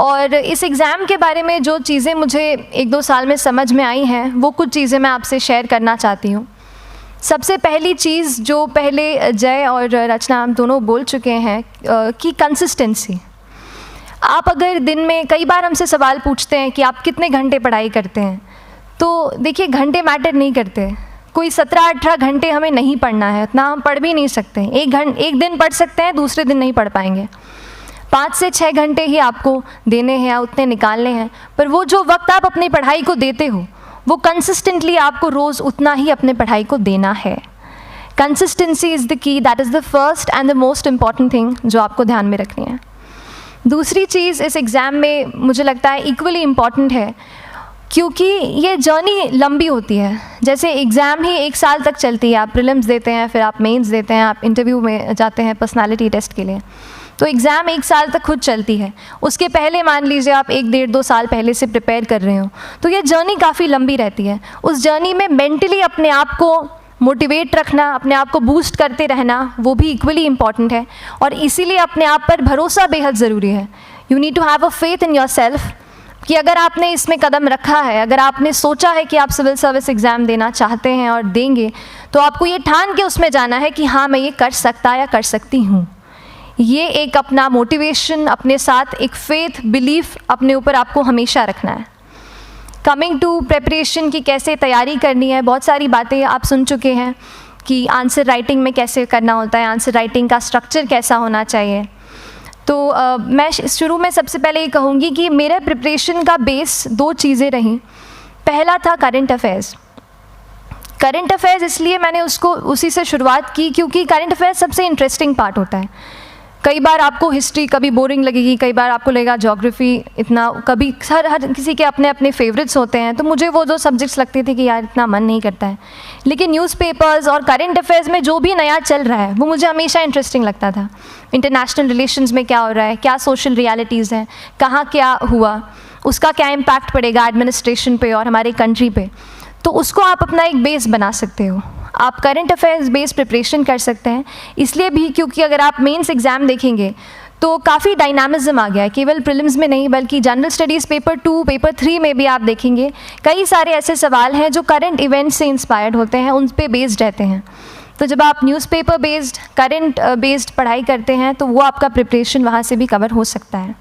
और इस एग्ज़ाम के बारे में जो चीज़ें मुझे 1-2 साल में समझ में आई हैं, वो कुछ चीज़ें मैं आपसे शेयर करना चाहती हूँ। सबसे पहली चीज़ जो पहले जय और रचना हम दोनों बोल चुके हैं कि कंसिस्टेंसी। आप अगर दिन में, कई बार हमसे सवाल पूछते हैं कि आप कितने घंटे पढ़ाई करते हैं, तो देखिए घंटे मैटर नहीं करते। कोई 17-18 घंटे हमें नहीं पढ़ना है, उतना हम पढ़ भी नहीं सकते। एक दिन पढ़ सकते हैं, दूसरे दिन नहीं पढ़ पाएंगे। 5 से 6 घंटे ही आपको देने हैं या उतने निकालने हैं, पर वो जो वक्त आप अपनी पढ़ाई को देते हो, वो कंसिस्टेंटली आपको रोज़ उतना ही अपने पढ़ाई को देना है। Consistency is the key, that is the first and the most important thing जो आपको ध्यान में रखनी है। दूसरी चीज़ इस एग्ज़ाम में मुझे लगता है इक्वली इम्पॉर्टेंट है, क्योंकि ये जर्नी लंबी होती है। जैसे एग्ज़ाम ही 1 साल तक चलती है, आप प्रीलिम्स देते हैं, फिर आप मेंस देते हैं, आप इंटरव्यू में जाते हैं पर्सनालिटी टेस्ट के लिए, तो एग्ज़ाम 1 साल तक खुद चलती है। उसके पहले मान लीजिए आप 1-1.5-2 साल पहले से प्रिपेयर कर रहे हो, तो ये जर्नी काफ़ी लंबी रहती है। उस जर्नी में मेंटली अपने आप को मोटिवेट रखना, अपने आप को बूस्ट करते रहना, वो भी इक्वली इम्पॉर्टेंट है। और इसीलिए अपने आप पर भरोसा बेहद ज़रूरी है। You need to have a faith in yourself कि अगर आपने इसमें कदम रखा है, अगर आपने सोचा है कि आप सिविल सर्विस एग्ज़ाम देना चाहते हैं और देंगे, तो आपको ये ठान के उसमें जाना है कि हाँ, मैं ये कर सकता या कर सकती हूँ। ये एक अपना मोटिवेशन, अपने साथ एक फेथ, बिलीफ अपने ऊपर आपको हमेशा रखना है। कमिंग टू प्रेपरेशन की कैसे तैयारी करनी है, बहुत सारी बातें आप सुन चुके हैं कि आंसर राइटिंग में कैसे करना होता है, आंसर राइटिंग का स्ट्रक्चर कैसा होना चाहिए। तो मैं शुरू में सबसे पहले ये कहूँगी कि मेरे प्रिपरेशन का बेस 2 चीज़ें रहीं। पहला था करंट अफेयर्स। करंट अफेयर्स इसलिए मैंने उसको उसी से शुरुआत की क्योंकि करंट अफेयर्स सबसे इंटरेस्टिंग पार्ट होता है। कई बार आपको हिस्ट्री कभी बोरिंग लगेगी, कई बार आपको लगेगा ज्योग्राफी इतना, कभी हर किसी के अपने अपने फेवरेट्स होते हैं। तो मुझे वो 2 सब्जेक्ट्स लगते थे कि यार इतना मन नहीं करता है, लेकिन न्यूज़पेपर्स और करंट अफेयर्स में जो भी नया चल रहा है वो मुझे हमेशा इंटरेस्टिंग लगता था। इंटरनेशनल रिलेशंस में क्या हो रहा है, क्या सोशल रियलिटीज़ हैं, कहाँ क्या हुआ, उसका क्या इम्पैक्ट पड़ेगा एडमिनिस्ट्रेशन पे और हमारे कंट्री पे, तो उसको आप अपना एक बेस बना सकते हो। आप करंट अफेयर्स बेस्ड प्रिपरेशन कर सकते हैं, इसलिए भी क्योंकि अगर आप मेंस एग्ज़ाम देखेंगे तो काफ़ी डायनामिज्म आ गया है, केवल प्रीलिम्स में नहीं बल्कि जनरल स्टडीज़ पेपर 2, पेपर 3 में भी आप देखेंगे कई सारे ऐसे सवाल हैं जो करंट इवेंट्स से इंस्पायर्ड होते हैं, उन पे बेस्ड रहते हैं। तो जब आप न्यूज़पेपर बेस्ड, करंट बेस्ड पढ़ाई करते हैं तो वो आपका प्रिपरेशन वहाँ से भी कवर हो सकता है।